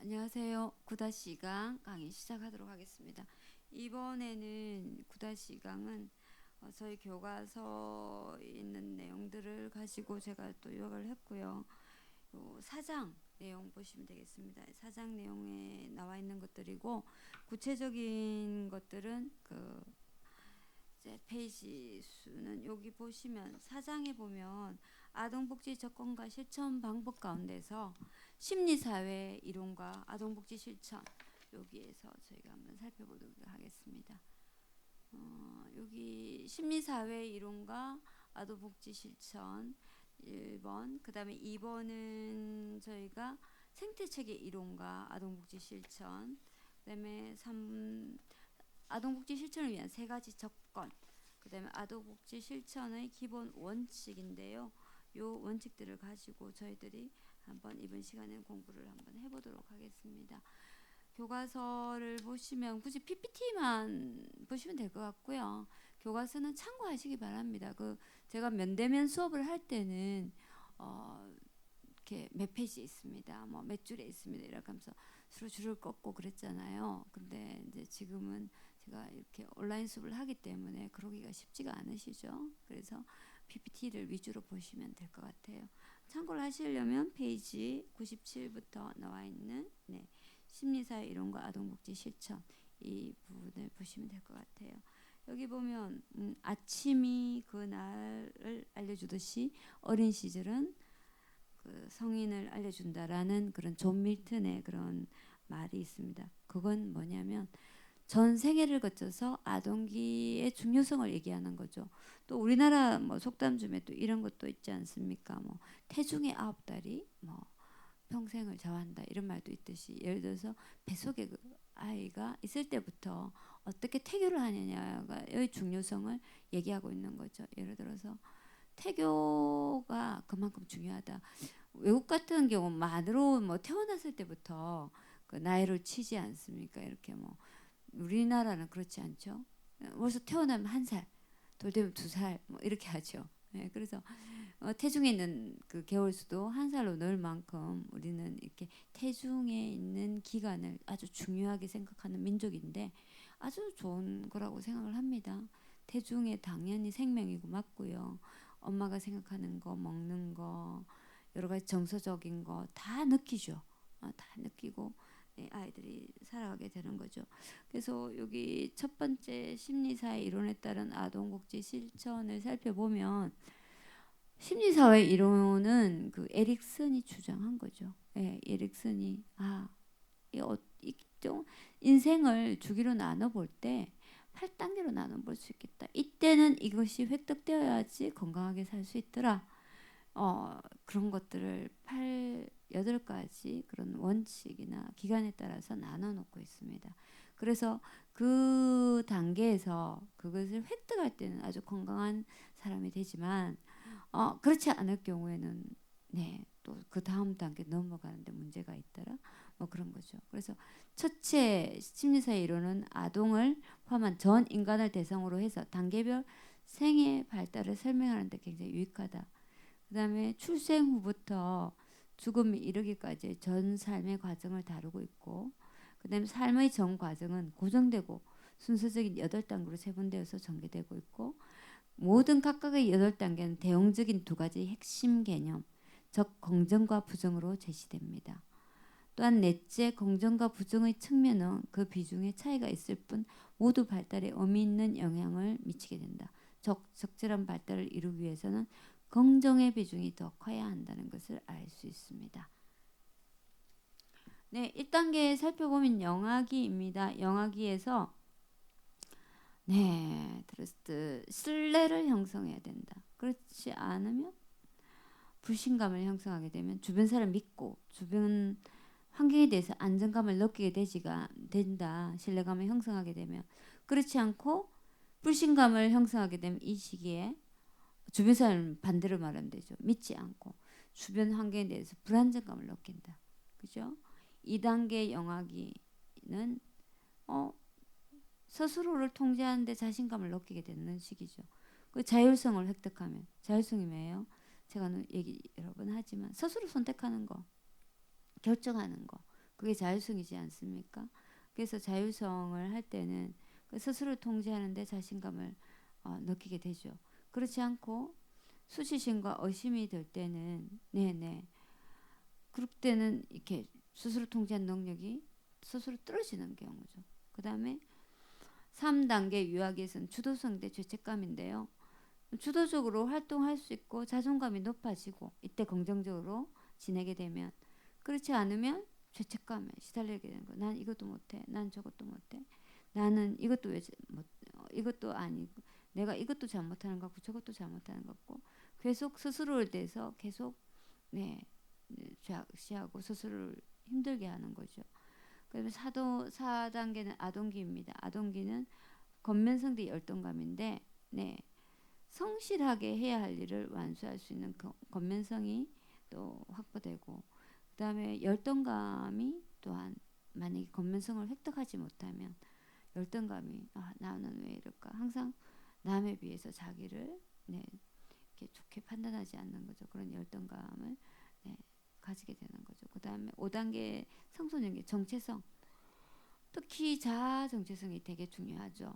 안녕하세요. 9-2강 강의 시작하도록 하겠습니다. 이번에는 9-2강은 저희 교과서에 있는 내용들을 가지고 제가 또 요약을 했고요. 요 사장 내용 보시면 되겠습니다. 사장 내용에 나와 있는 것들이고 구체적인 것들은 이제 페이지 수는 여기 보시면 사장에 보면 아동복지 접근과 실천 방법 가운데서 심리사회 이론과 아동복지 실천 여기에서 저희가 한번 살펴보도록 하겠습니다. 여기 심리사회 이론과 아동복지 실천 1번, 그 다음에 2번은 저희가 생태체계 이론과 아동복지 실천, 그 다음에 3 아동복지 실천을 위한 3가지 접근, 그 다음에 아동복지 실천의 기본 원칙인데요. 요 원칙들을 가지고 저희들이 한번 이번 시간에 공부를 한번 해보도록 하겠습니다. 교과서를 보시면 굳이 PPT만 보시면 될 것 같고요. 교과서는 참고하시기 바랍니다. 제가 면대면 수업을 할 때는 이렇게 몇 페이지 있습니다. 뭐 몇 줄에 있습니다. 이렇게 하면서 서로 줄을 꺾고 그랬잖아요. 근데 이제 지금은 제가 이렇게 온라인 수업을 하기 때문에 그러기가 쉽지가 않으시죠. 그래서 PPT를 위주로 보시면 될 것 같아요. 참고를 하시려면 페이지 97부터 나와 있는 심리사회 이론과 아동복지 실천 이 부분을 보시면 될 것 같아요. 여기 보면 아침이 그날을 알려주듯이 어린 시절은 성인을 알려준다라는 그런 존 밀턴의 그런 말이 있습니다. 그건 뭐냐면 전 생애를 거쳐서 아동기의 중요성을 얘기하는 거죠. 또 우리나라 뭐 속담 중에 또 이런 것도 있지 않습니까? 뭐 태중의 9달이 뭐 평생을 좌우한다 이런 말도 있듯이 예를 들어서 뱃속에 그 아이가 있을 때부터 어떻게 태교를 하느냐의 중요성을 얘기하고 있는 거죠. 예를 들어서 태교가 그만큼 중요하다. 외국 같은 경우만으로 뭐 태어났을 때부터 그 나이를 치지 않습니까? 이렇게 뭐 우리나라는 그렇지 않죠. 벌써 태어나면 1살, 돌 되면 2살 뭐 이렇게 하죠. 네, 그래서 태중에 있는 그 개월수도 1살로 넣을 만큼 우리는 이렇게 태중에 있는 기간을 아주 중요하게 생각하는 민족인데 아주 좋은 거라고 생각을 합니다. 태중에 당연히 생명이고 맞고요. 엄마가 생각하는 거, 먹는 거, 여러 가지 정서적인 거 다 느끼죠. 다 느끼고 아이들이 살아가게 되는 거죠. 그래서 여기 첫 번째 심리사회 이론에 따른 아동복지 실천을 살펴보면 심리사회 이론은 그 에릭슨이 주장한 거죠. 에릭슨이 좀 인생을 주기로 나눠 볼 때 8단계로 나눠 볼 수 있겠다. 이때는 이것이 획득되어야지 건강하게 살 수 있더라. 그런 것들을 8가지 그런 원칙이나 기간에 따라서 나눠 놓고 있습니다. 그래서 그 단계에서 그것을 획득할 때는 아주 건강한 사람이 되지만 그렇지 않을 경우에는 또 그 다음 단계 넘어가는데 문제가 있더라. 뭐 그런 거죠. 그래서 첫째 심리사회 이론은 아동을 포함한 전 인간을 대상으로 해서 단계별 생애 발달을 설명하는 데 굉장히 유익하다. 그 다음에 출생 후부터 죽음에 이르기까지 전 삶의 과정을 다루고 있고, 그 다음에 삶의 전 과정은 고정되고 순서적인 8단계로 세분되어서 전개되고 있고, 모든 각각의 8단계는 대용적인 2가지 핵심 개념, 즉 긍정과 부정으로 제시됩니다. 또한 넷째, 긍정과 부정의 측면은 그 비중의 차이가 있을 뿐 모두 발달에 의미 있는 영향을 미치게 된다. 적절한 발달을 이루기 위해서는 긍정의 비중이 더 커야 한다는 것을 알 수 있습니다. 네, 1단계 살펴보면 영아기입니다. 영아기에서 트러스트, 신뢰를 형성해야 된다. 그렇지 않으면 불신감을 형성하게 되면 주변 사람 믿고 주변 환경에 대해서 안정감을 느끼게 된다. 신뢰감을 형성하게 되면. 그렇지 않고 불신감을 형성하게 되면 이 시기에 주변 사람은 반대로 말하면 되죠. 믿지 않고 주변 환경에 대해서 불안정감을 느낀다. 그죠? 2단계 영아기는 스스로를 통제하는 데 자신감을 느끼게 되는 시기죠. 그 자율성을 획득하면, 자율성이 뭐예요? 제가 얘기 여러 번 하지만 스스로 선택하는 거, 결정하는 거, 그게 자율성이지 않습니까? 그래서 자율성을 할 때는 그 스스로 통제하는데 자신감을 느끼게 되죠. 그렇지 않고 수치심과 의심이 들 때는 네네 그럴 때는 이렇게 스스로 통제한 능력이 스스로 떨어지는 경우죠. 그 다음에 3단계 유아기에서는 주도성 대 죄책감인데요. 주도적으로 활동할 수 있고 자존감이 높아지고 이때 긍정적으로 지내게 되면 그렇지 않으면 죄책감에 시달리게 되는 거예요. 난 이것도 못해. 난 저것도 못해. 나는 이것도 이것도 아니고 내가 이것도 잘못하는 것 같고 저것도 잘못하는 것 같고 계속 스스로를 대해서 계속 네 좌시하고 스스로를 힘들게 하는 거죠. 그다음에 4단계는 아동기입니다. 아동기는 권면성 대 열등감인데 네 성실하게 해야 할 일을 완수할 수 있는 권면성이 또 확보되고 그다음에 열등감이 또한 만약에 권면성을 획득하지 못하면 열등감이 나는 왜 이럴까 항상 남에 비해서 자기를 네, 이렇게 좋게 판단하지 않는 거죠. 그런 열등감을 네, 가지게 되는 거죠. 그다음에 5단계 청소년기 정체성 특히 자아 정체성이 되게 중요하죠.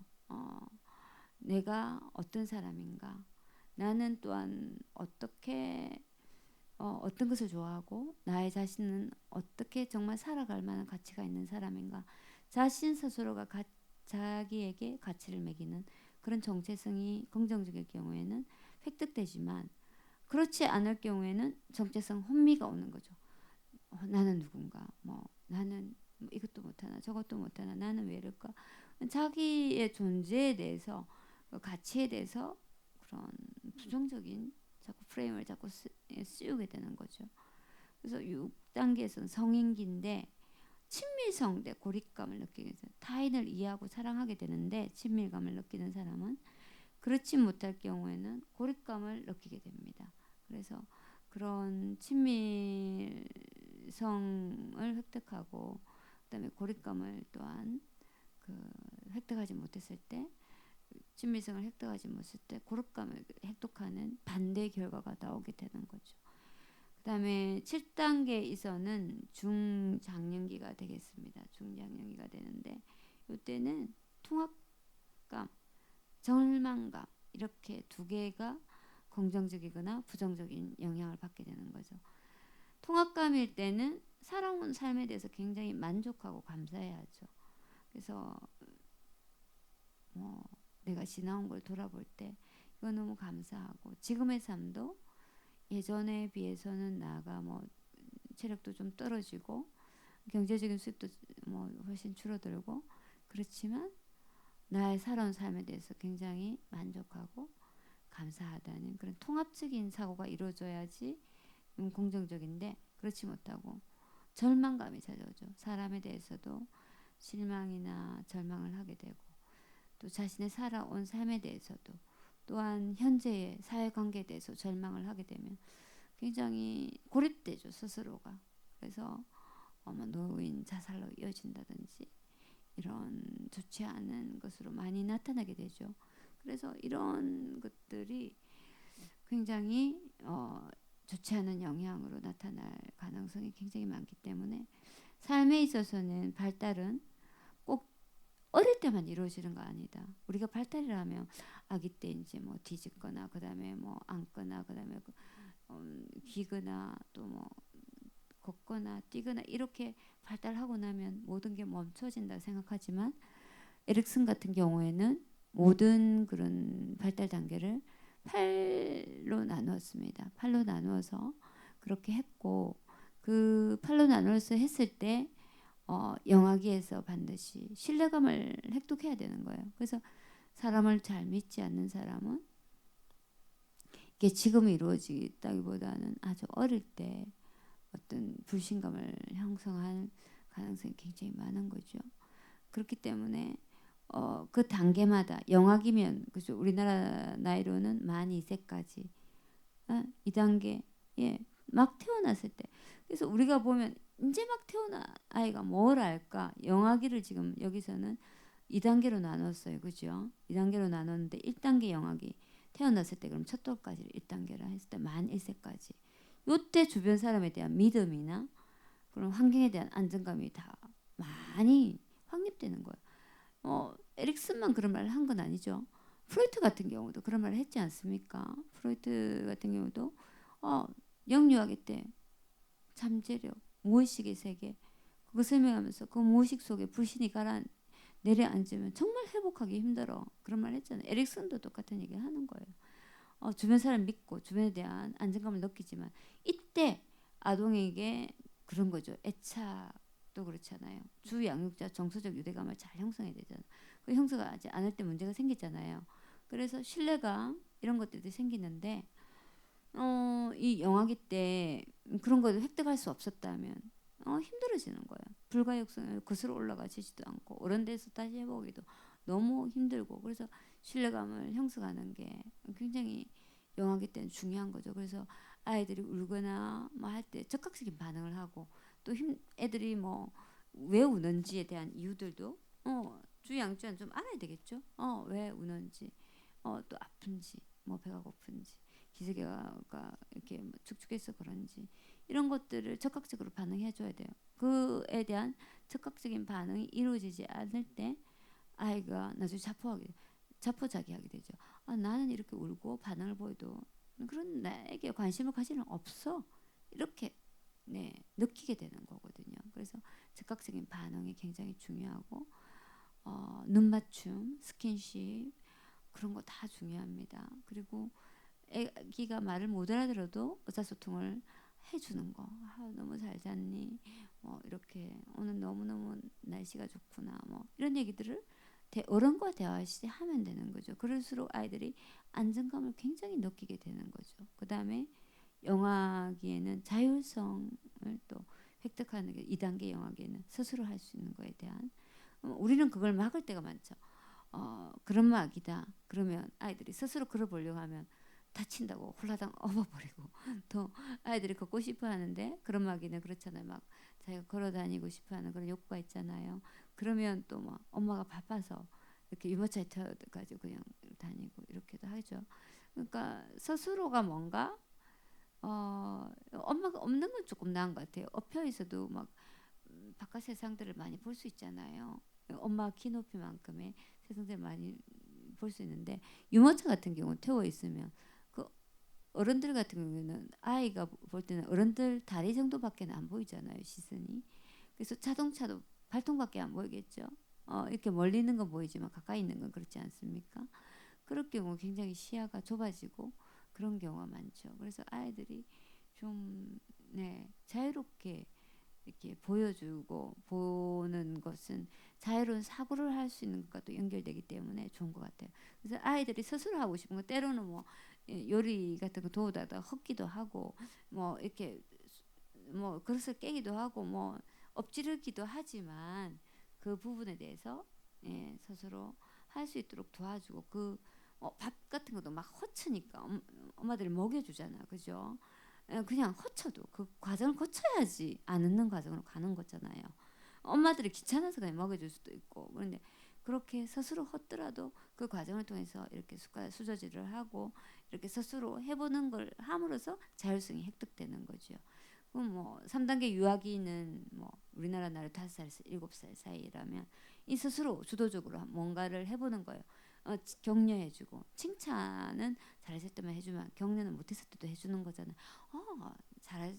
내가 어떤 사람인가 나는 또한 어떻게 어떤 것을 좋아하고 나의 자신은 어떻게 정말 살아갈 만한 가치가 있는 사람인가 자신 스스로가 자기에게 가치를 매기는 그런 정체성이 긍정적일 경우에는 획득되지만 그렇지 않을 경우에는 정체성 혼미가 오는 거죠. 나는 누군가 나는 이것도 못하나 저것도 못하나 나는 왜 이럴까 자기의 존재에 대해서 그 가치에 대해서 그런 부정적인 자꾸 프레임을 자꾸 씌우게 되는 거죠. 그래서 6단계에서는 성인기인데 친밀성 대 고립감을 느끼게 돼요. 타인을 이해하고 사랑하게 되는데 친밀감을 느끼는 사람은 그렇지 못할 경우에는 고립감을 느끼게 됩니다. 그래서 그런 친밀성을 획득하고 그다음에 고립감을 또한 획득하지 못했을 때 친밀성을 획득하지 못했을 때 고립감을 획득하는 반대 결과가 나오게 되는 거죠. 그 다음에 7단계에서는 중장년기가 되겠습니다. 중장년기가 되는데 이때는 통합감, 절망감 이렇게 두 개가 긍정적이거나 부정적인 영향을 받게 되는 거죠. 통합감일 때는 살아온 삶에 대해서 굉장히 만족하고 감사해야죠. 그래서 내가 지나온 걸 돌아볼 때 이거 너무 감사하고 지금의 삶도 예전에 비해서는 나가 체력도 좀 떨어지고 경제적인 수입도 훨씬 줄어들고 그렇지만 나의 살아온 삶에 대해서 굉장히 만족하고 감사하다는 그런 통합적인 사고가 이루어져야지 긍정적인데 그렇지 못하고 절망감이 찾아오죠. 사람에 대해서도 실망이나 절망을 하게 되고 또 자신의 살아온 삶에 대해서도 또한 현재의 사회관계에 대해서 절망을 하게 되면 굉장히 고립되죠. 스스로가. 그래서 노인 자살로 이어진다든지 이런 좋지 않은 것으로 많이 나타나게 되죠. 그래서 이런 것들이 굉장히 좋지 않은 영향으로 나타날 가능성이 굉장히 많기 때문에 삶에 있어서는 발달은 꼭 어릴 때만 이루어지는 거 아니다. 우리가 발달이라면 아기 때 이제 뒤집거나 그다음에 앉거나 그다음에 기거나 또 걷거나 뛰거나 이렇게 발달하고 나면 모든 게 멈춰진다 생각하지만 에릭슨 같은 경우에는 모든 그런 발달 단계를 8로 나누었습니다. 8로 나누어서 그렇게 했고 그 8로 나누어서 했을 때 영아기에서 반드시 신뢰감을 획득해야 되는 거예요. 그래서 사람을 잘 믿지 않는 사람은 이게 지금 이루어지다기보다는 아주 어릴 때 어떤 불신감을 형성할 가능성이 굉장히 많은 거죠. 그렇기 때문에 그 단계마다 영아기면 그죠 우리나라 나이로는 만 2세까지 2단계 막 태어났을 때 그래서 우리가 보면 이제 막 태어난 아이가 뭘 알까 영아기를 지금 여기서는 2단계로 나눴어요. 그죠? 2단계로 나눴는데 1단계 영아기 태어났을 때 그럼 첫 돌까지를 1단계라 했을 때 만 1세까지 요때 주변 사람에 대한 믿음이나 그런 환경에 대한 안정감이 다 많이 확립되는 거예요. 에릭슨만 그런 말을 한 건 아니죠. 프로이트 같은 경우도 그런 말을 했지 않습니까? 프로이트 같은 경우도 영유아기 때 잠재력, 무의식의 세계 그거 설명하면서 그 무의식 속에 불신이 내려앉으면 정말 회복하기 힘들어. 그런 말 했잖아요. 에릭슨도 똑같은 얘기 하는 거예요. 주변 사람 믿고 주변에 대한 안정감을 느끼지만 이때 아동에게 그런 거죠. 애착도 그렇잖아요. 주 양육자 정서적 유대감을 잘 형성해야 되잖아요. 그 형성하지 않을 때 문제가 생기잖아요. 그래서 신뢰감 이런 것들이 생기는데 이 영아기 때 그런 것을 획득할 수 없었다면 힘들어지는 거예요. 불가역성을 거슬러 올라가지도 않고 어른 데서 다시 해보기도 너무 힘들고 그래서 신뢰감을 형성하는 게 굉장히 영아기 때는 중요한 거죠. 그래서 아이들이 울거나 뭐 할 때 적극적인 반응을 하고 또 애들이 뭐 왜 우는지에 대한 이유들도 주 양육자는 좀 알아야 되겠죠. 왜 우는지, 또 아픈지, 뭐 배가 고픈지, 기저귀가 이렇게 뭐 축축해서 그런지 이런 것들을 적극적으로 반응해줘야 돼요. 그에 대한 적극적인 반응이 이루어지지 않을 때 아이가 나중에 자포자기하게 되죠. 나는 이렇게 울고 반응을 보여도 그런 나에게 관심을 가지는 없어. 이렇게 느끼게 되는 거거든요. 그래서 즉각적인 반응이 굉장히 중요하고 눈 맞춤, 스킨십 그런 거 다 중요합니다. 그리고 애기가 말을 못 알아들어도 의사소통을 해주는 거. 너무 잘 잤니? 뭐 이렇게 오늘 너무너무 날씨가 좋구나. 뭐 이런 얘기들을 어른과 대화하실 때 하면 되는 거죠. 그럴수록 아이들이 안정감을 굉장히 느끼게 되는 거죠. 그 다음에 영아기에는 자율성을 또 획득하는 게 2단계 영아기에는 스스로 할 수 있는 거에 대한 우리는 그걸 막을 때가 많죠. 그런 막이다. 그러면 아이들이 스스로 걸어보려고 하면 다친다고 홀라당 업어버리고 또 아이들이 걷고 싶어 하는데 그런 막이는 그렇잖아요. 막 자기가 걸어다니고 싶어하는 그런 욕구가 있잖아요. 그러면 또 막 엄마가 바빠서 이렇게 유모차에 태워가지고 그냥 다니고 이렇게도 하죠. 그러니까 스스로가 뭔가 엄마가 없는 건 조금 나은 것 같아요. 엎여 있어도 막 바깥 세상들을 많이 볼 수 있잖아요. 엄마 키 높이만큼의 세상들을 많이 볼 수 있는데 유모차 같은 경우는 태워 있으면 그 어른들 같은 경우는 아이가 볼 때는 어른들 다리 정도밖에 안 보이잖아요. 시선이. 그래서 자동차도 발통밖에 안 보이겠죠. 이렇게 멀리 있는 건 보이지만 가까이 있는 건 그렇지 않습니까? 그럴 경우 굉장히 시야가 좁아지고 그런 경우가 많죠. 그래서 아이들이 좀 자유롭게 이렇게 보여주고 보는 것은 자유로운 사고를 할 수 있는 것과도 연결되기 때문에 좋은 것 같아요. 그래서 아이들이 스스로 하고 싶은 거 때로는 뭐 요리 같은 거 도우다가 헛기도 하고 뭐 이렇게 뭐 그릇을 깨기도 하고 뭐 엎지르기도 하지만 그 부분에 대해서 스스로 할 수 있도록 도와주고 밥 같은 것도 막 허치니까 엄마들이 먹여주잖아, 그죠? 그냥 허쳐도 그 과정을 거쳐야지 안 웃는 과정으로 가는 거잖아요. 엄마들이 귀찮아서 그냥 먹여줄 수도 있고 그런데 그렇게 스스로 헛더라도 그 과정을 통해서 이렇게 숟가락 수저질을 하고 이렇게 스스로 해보는 걸 함으로써 자율성이 획득되는 거죠. 그럼 뭐 3단계 유아기는 뭐 우리나라 나이 5살에서 7살 사이라면 이 스스로 주도적으로 뭔가를 해보는 거예요. 격려해주고 칭찬은 잘했을 때만 해주면 격려는 못했을 때도 해주는 거잖아요.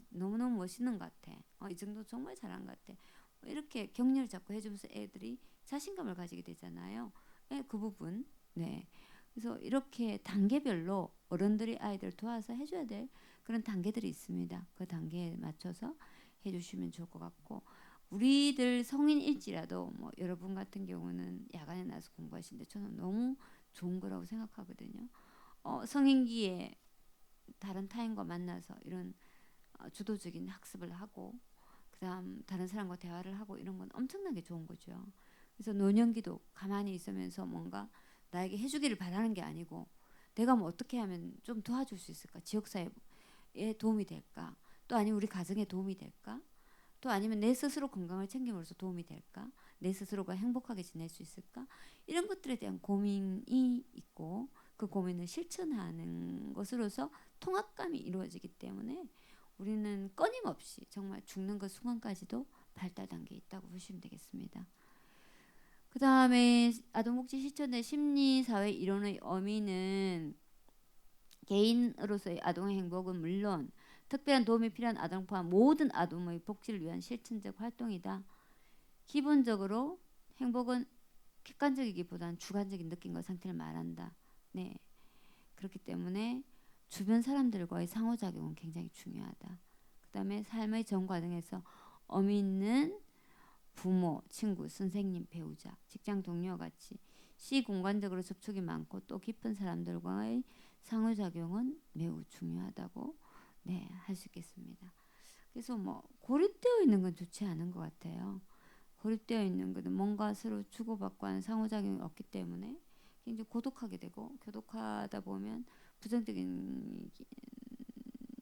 너무너무 멋있는 것 같아. 이 정도 정말 잘한 것 같아. 이렇게 격려를 자꾸 해주면서 애들이 자신감을 가지게 되잖아요. 그 부분. 네. 그래서 이렇게 단계별로 어른들이 아이들 도와서 해줘야 될 그런 단계들이 있습니다. 그 단계에 맞춰서 해주시면 좋을 것 같고 우리들 성인일지라도 뭐 여러분 같은 경우는 야간에 나서 공부하시는데 저는 너무 좋은 거라고 생각하거든요. 성인기에 다른 타인과 만나서 이런 주도적인 학습을 하고 그다음 다른 사람과 대화를 하고 이런 건 엄청나게 좋은 거죠. 그래서 노년기도 가만히 있으면서 뭔가 나에게 해주기를 바라는 게 아니고 내가 뭐 어떻게 하면 좀 도와줄 수 있을까? 지역사회에 도움이 될까? 또 아니면 우리 가정에 도움이 될까? 또 아니면 내 스스로 건강을 챙김으로써 도움이 될까? 내 스스로가 행복하게 지낼 수 있을까? 이런 것들에 대한 고민이 있고 그 고민을 실천하는 것으로서 통합감이 이루어지기 때문에 우리는 끊임없이 정말 죽는 그 순간까지도 발달 단계에 있다고 보시면 되겠습니다. 그 다음에 아동복지 실천의 심리사회 이론의 의미는 개인으로서의 아동의 행복은 물론 특별한 도움이 필요한 아동 포함 모든 아동의 복지를 위한 실천적 활동이다. 기본적으로 행복은 객관적이기보다는 주관적인 느낌과 상태를 말한다. 네, 그렇기 때문에 주변 사람들과의 상호작용은 굉장히 중요하다. 그 다음에 삶의 전 과정에서 의미 있는 부모, 친구, 선생님, 배우자, 직장 동료와 같이 시공간적으로 접촉이 많고 또 깊은 사람들과의 상호작용은 매우 중요하다고 네, 할 수 있겠습니다. 그래서 뭐 고립되어 있는 건 좋지 않은 것 같아요. 고립되어 있는 것은 뭔가 서로 주고받고 하는 상호작용이 없기 때문에 굉장히 고독하게 되고 교독하다 보면 부정적인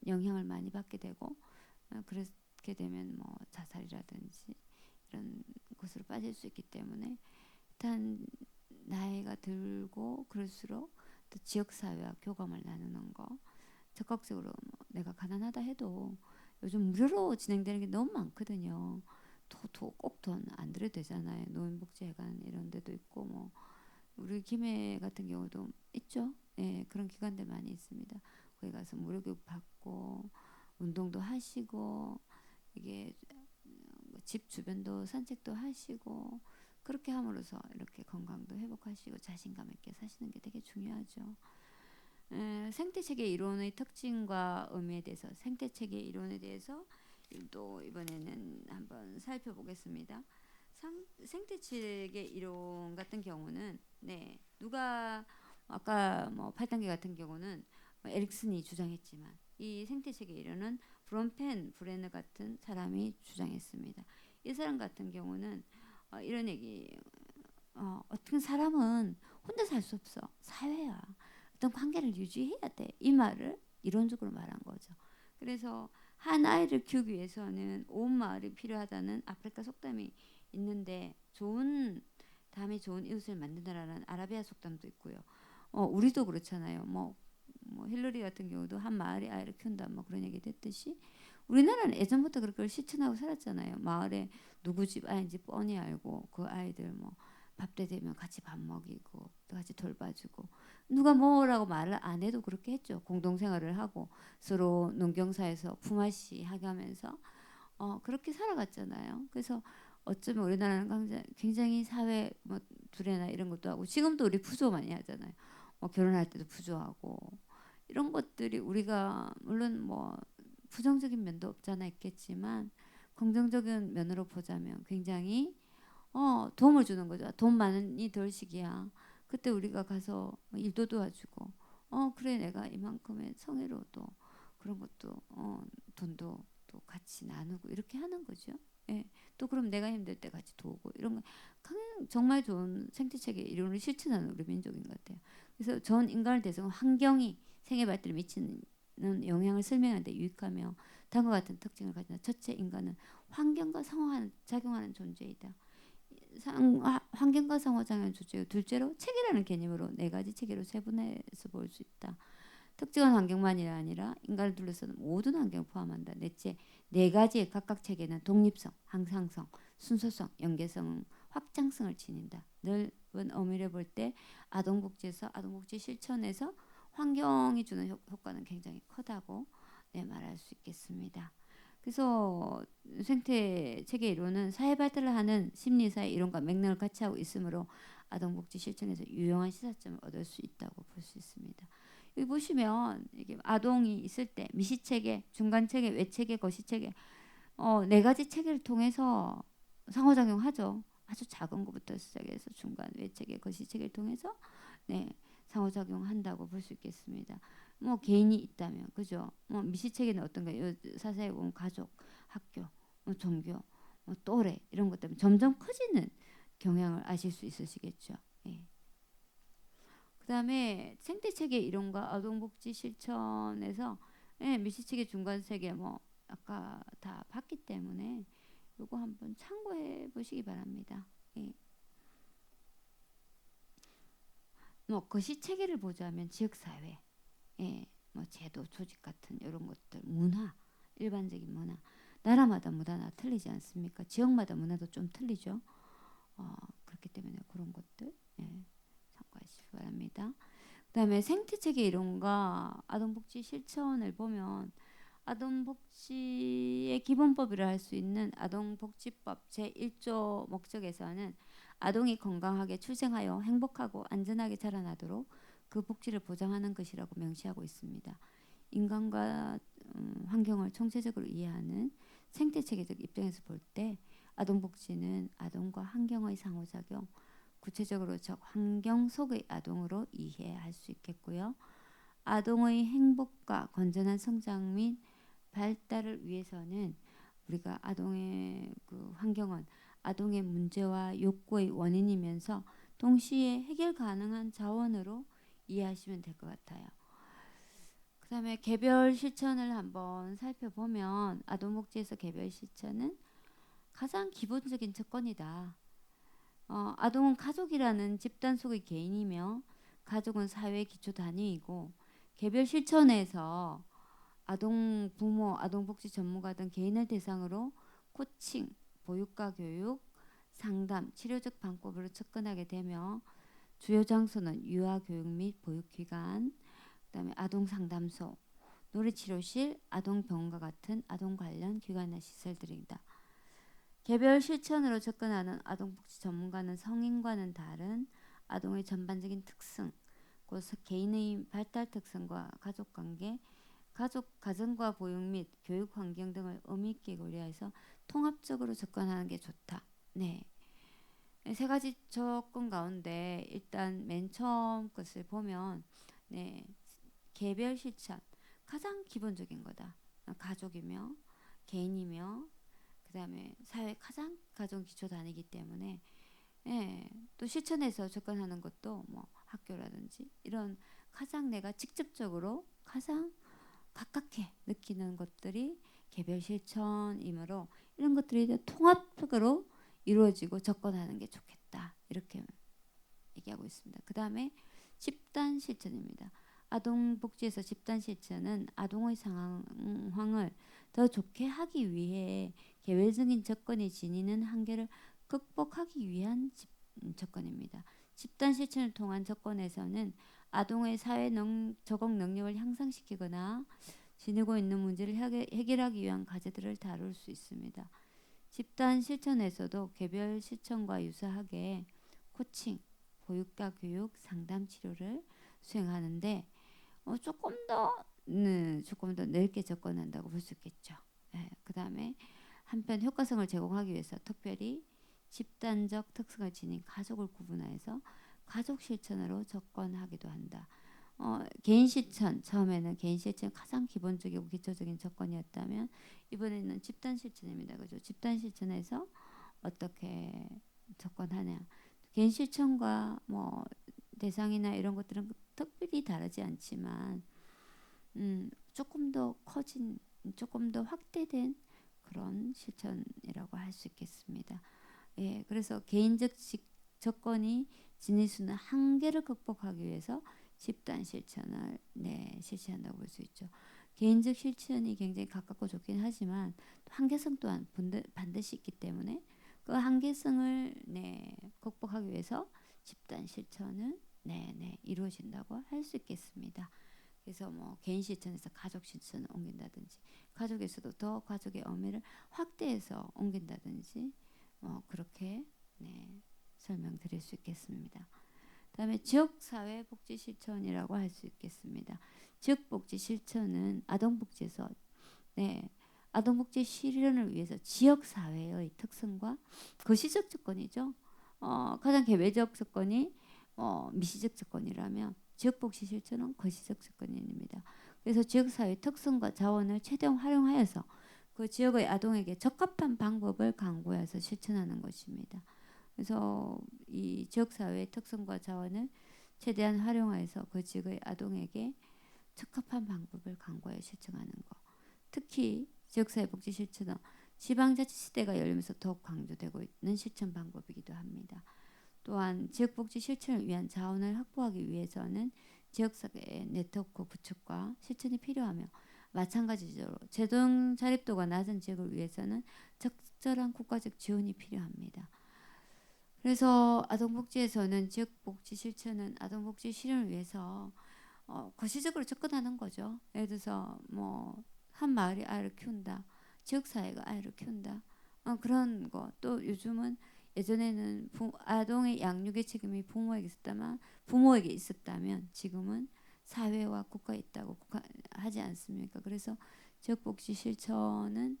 영향을 많이 받게 되고 그렇게 되면 뭐 자살이라든지 이런 곳으로 빠질 수 있기 때문에 일단 나이가 들고 그럴수록 또 지역사회와 교감을 나누는 거 적극적으로 뭐 내가 가난하다 해도 요즘 무료로 진행되는 게 너무 많거든요. 꼭 돈 안 들여도 되잖아요. 노인복지회관 이런 데도 있고 뭐 우리 김해 같은 경우도 있죠. 예, 그런 기관들 많이 있습니다. 거기 가서 무료 교육 받고 운동도 하시고 이게 집 주변도 산책도 하시고 그렇게 함으로써 이렇게 건강도 회복하시고 자신감 있게 사시는 게 되게 중요하죠. 생태체계 이론의 특징과 의미에 대해서 생태체계 이론에 대해서 또 이번에는 한번 살펴보겠습니다. 생태체계 이론 같은 경우는 네, 누가 아까 뭐 8단계 같은 경우는 에릭슨이 주장했지만 이 생태체계 이론은 브론펜 브레너 같은 사람이 주장했습니다. 이 사람 같은 경우는 이런 얘기 어떤 사람은 혼자 살 수 없어. 사회야. 어떤 관계를 유지해야 돼. 이 말을 이론적으로 말한 거죠. 그래서 한 아이를 키우기 위해서는 온 마을이 필요하다는 아프리카 속담이 있는데 다음에 좋은 이웃을 만든다라는 아라비아 속담도 있고요. 우리도 그렇잖아요. 뭐 힐러리 같은 경우도 한 마을에 아이를 키운다 뭐 그런 얘기 됐듯이 우리나라는 예전부터 그걸 실천하고 살았잖아요. 마을에 누구 집 아이인지 뻔히 알고 그 아이들 뭐 밥 때 되면 같이 밥 먹이고 또 같이 돌봐주고 누가 뭐라고 말을 안 해도 그렇게 했죠. 공동생활을 하고 서로 농경사에서 품앗이 하면서 그렇게 살아갔잖아요. 그래서 어쩌면 우리나라는 굉장히 사회 뭐 두레나 이런 것도 하고 지금도 우리 부조 많이 하잖아요. 결혼할 때도 부조하고 이런 것들이 우리가 물론 뭐 부정적인 면도 없잖아 있겠지만 긍정적인 면으로 보자면 굉장히 도움을 주는 거죠. 돈 많이 덜 시기야. 그때 우리가 가서 일도 도와주고 그래 내가 이만큼의 성의로 또 그런 것도 돈도 또 같이 나누고 이렇게 하는 거죠. 예. 또 그럼 내가 힘들 때 같이 도우고 이런 거 정말 좋은 생태체계 이론을 실천하는 우리 민족인 것 같아요. 그래서 전 인간을 대해서 환경이 생애 발달에 미치는 영향을 설명하는 데 유익하며 다음과 같은 특징을 가진 첫째 인간은 환경과 상호작용하는 존재이다. 환경과 상호작용하는 존재요. 둘째로 체계라는 개념으로 네 가지 체계로 세분해서 볼 수 있다. 특정한 환경만이 아니라 인간을 둘러싸는 모든 환경을 포함한다. 넷째, 네 가지의 각각 체계는 독립성, 항상성, 순서성, 연계성, 확장성을 지닌다. 넓은 의미를 볼 때 아동복지에서 아동복지 실천에서 환경이 주는 효과는 굉장히 크다고 네, 말할 수 있겠습니다. 그래서 생태 체계 이론은 사회 발달을 하는 심리사의 이론과 맥락을 같이 하고 있으므로 아동복지 실천에서 유용한 시사점을 얻을 수 있다고 볼 수 있습니다. 여기 보시면 이게 아동이 있을 때 미시체계, 중간체계, 외체계, 거시체계 네 가지 체계를 통해서 상호작용하죠. 아주 작은 것부터 시작해서 중간, 외체계, 거시체계를 통해서 네, 상호작용한다고 볼 수 있겠습니다. 뭐 개인이 있다면 그죠? 뭐 미시체계는 어떤가요? 사사에 보면 가족, 학교, 뭐 종교, 뭐 또래 이런 것 때문에 점점 커지는 경향을 아실 수 있으시겠죠. 예. 그다음에 생태체계 이론과 아동복지 실천에서 미시체계 중간체계 뭐 아까 다 봤기 때문에 요거 한번 참고해 보시기 바랍니다. 예. 뭐 거시체계를 보자면 지역사회, 뭐 제도, 조직 같은 이런 것들, 문화 일반적인 문화. 나라마다 문화나 틀리지 않습니까? 지역마다 문화도 좀 틀리죠. 그렇기 때문에 그런 것들 참고하시기 바랍니다. 그다음에 생태체계 이론과 아동복지 실천을 보면 아동복지의 기본법이라 할 수 있는 아동복지법 제1조 목적에서는 아동이 건강하게 출생하여 행복하고 안전하게 자라나도록 그 복지를 보장하는 것이라고 명시하고 있습니다. 인간과 환경을 총체적으로 이해하는 생태체계적 입장에서 볼 때 아동복지는 아동과 환경의 상호작용, 구체적으로 환경 속의 아동으로 이해할 수 있겠고요. 아동의 행복과 건전한 성장 및 발달을 위해서는 우리가 아동의 그 환경은 아동의 문제와 욕구의 원인이면서 동시에 해결 가능한 자원으로 이해하시면 될 것 같아요. 그 다음에 개별 실천을 한번 살펴보면 아동복지에서 개별 실천은 가장 기본적인 조건이다. 아동은 가족이라는 집단 속의 개인이며 가족은 사회의 기초 단위이고 개별 실천에서 아동 부모, 아동복지 전문가 등 개인을 대상으로 코칭, 보육과 교육, 상담, 치료적 방법으로 접근하게 되며 주요 장소는 유아교육 및 보육기관, 그다음에 아동상담소, 놀이치료실, 아동병원과 같은 아동 관련 기관이나 시설들입니다. 개별 실천으로 접근하는 아동복지 전문가는 성인과는 다른 아동의 전반적인 특성, 곧 개인의 발달 특성과 가족관계, 가정과 보육 및 교육 환경 등을 의미 있게 고려해서 통합적으로 접근하는 게 좋다. 네. 세 가지 조건 가운데 일단 맨 처음 것을 보면 개별 실천 가장 기본적인 거다. 가족이며 개인이며 그다음에 사회 가장 가정 기초 단위이기 때문에 또 실천해서 접근하는 것도 뭐 학교라든지 이런 가장 내가 직접적으로 가장 가깝게 느끼는 것들이 개별 실천이므로 이런 것들이 통합적으로 이루어지고 접근하는 게 좋겠다. 이렇게 얘기하고 있습니다. 그 다음에 집단 실천입니다. 아동복지에서 집단 실천은 아동의 상황을 더 좋게 하기 위해 개별적인 접근이 지니는 한계를 극복하기 위한 접근입니다. 집단 실천을 통한 접근에서는 아동의 사회 적응 능력을 향상시키거나 지니고 있는 문제를 해결하기 위한 과제들을 다룰 수 있습니다. 집단 실천에서도 개별 실천과 유사하게 코칭, 보육과 교육, 상담 치료를 수행하는데 조금 더 넓게 접근한다고 볼 수 있겠죠. 그 다음에 한편 효과성을 제공하기 위해서 특별히 집단적 특성을 지닌 가족을 구분해서 가족 실천으로 접근하기도 한다. 개인 실천 처음에는 개인 실천 가장 기본적이고 기초적인 조건이었다면 이번에는 집단 실천입니다. 그죠? 집단 실천에서 어떻게 접근하냐. 개인 실천과 뭐 대상이나 이런 것들은 특별히 다르지 않지만 조금 더 커진 조금 더 확대된 그런 실천이라고 할 수 있겠습니다. 그래서 개인적 조건이 지닐 수 있는 한계를 극복하기 위해서 집단 실천을 실시한다고 볼 수 있죠. 개인적 실천이 굉장히 가깝고 좋긴 하지만 한계성 또한 반드시 있기 때문에 그 한계성을 극복하기 위해서 집단 실천은 이루어진다고 할 수 있겠습니다. 그래서 뭐 개인 실천에서 가족 실천을 옮긴다든지 가족에서도 더 가족의 의미를 확대해서 옮긴다든지 그렇게 설명드릴 수 있겠습니다. 다음에 지역사회 복지 실천이라고 할 수 있겠습니다. 지역복지 실천은 아동복지에서 아동복지 실현을 위해서 지역사회의 특성과 거시적 조건이죠. 가장 개별적 조건이 미시적 조건이라면 지역복지 실천은 거시적 조건입니다. 그래서 지역사회 특성과 자원을 최대한 활용하여서 그 지역의 아동에게 적합한 방법을 강구해서 실천하는 것입니다. 그래서 이 지역사회의 특성과 자원을 최대한 활용해서 그 지역의 아동에게 적합한 방법을 강구하여 실천하는 것. 특히 지역사회 복지 실천은 지방자치시대가 열리면서 더욱 강조되고 있는 실천 방법이기도 합니다. 또한 지역복지 실천을 위한 자원을 확보하기 위해서는 지역사회 네트워크 구축과 실천이 필요하며 마찬가지로 재정 자립도가 낮은 지역을 위해서는 적절한 국가적 지원이 필요합니다. 그래서 아동복지에서는 지역복지 실천은 아동복지 실현을 위해서 거시적으로 접근하는 거죠. 예를 들어서 뭐 한 마을이 아이를 키운다, 지역사회가 아이를 키운다, 그런 거. 또 요즘은 예전에는 아동의 양육의 책임이 부모에게 있었다면 지금은 사회와 국가에 있다고 하지 않습니까? 그래서 지역복지 실천은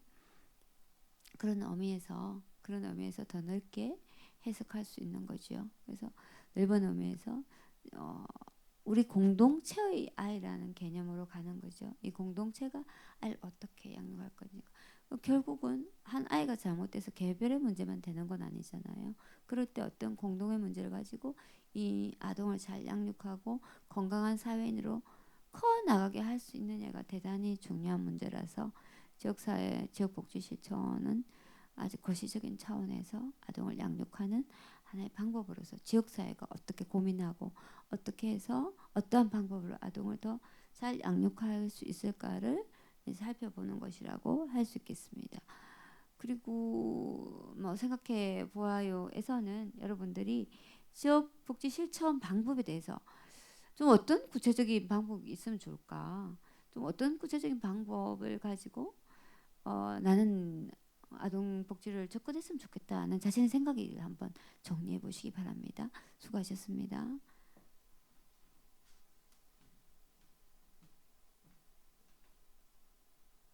그런 의미에서 더 넓게 해석할 수 있는 거죠. 그래서 넓은 의미에서 우리 공동체의 아이라는 개념으로 가는 거죠. 이 공동체가 아이를 어떻게 양육할 거니까. 결국은 한 아이가 잘못돼서 개별의 문제만 되는 건 아니잖아요. 그럴 때 어떤 공동의 문제를 가지고 이 아동을 잘 양육하고 건강한 사회인으로 커나가게 할 수 있느냐가 대단히 중요한 문제라서 지역사회, 지역복지 실천은 아주 거시적인 차원에서 아동을 양육하는 하나의 방법으로서 지역사회가 어떻게 고민하고 어떻게 해서 어떠한 방법으로 아동을 더 잘 양육할 수 있을까를 살펴보는 것이라고 할 수 있겠습니다. 그리고 뭐 생각해 보아요에서는 여러분들이 지역복지 실천 방법에 대해서 좀 어떤 구체적인 방법이 있으면 좋을까? 좀 어떤 구체적인 방법을 가지고 나는 아동 복지를 접근했으면 좋겠다는 자신의 생각을 한번 정리해 보시기 바랍니다. 수고하셨습니다.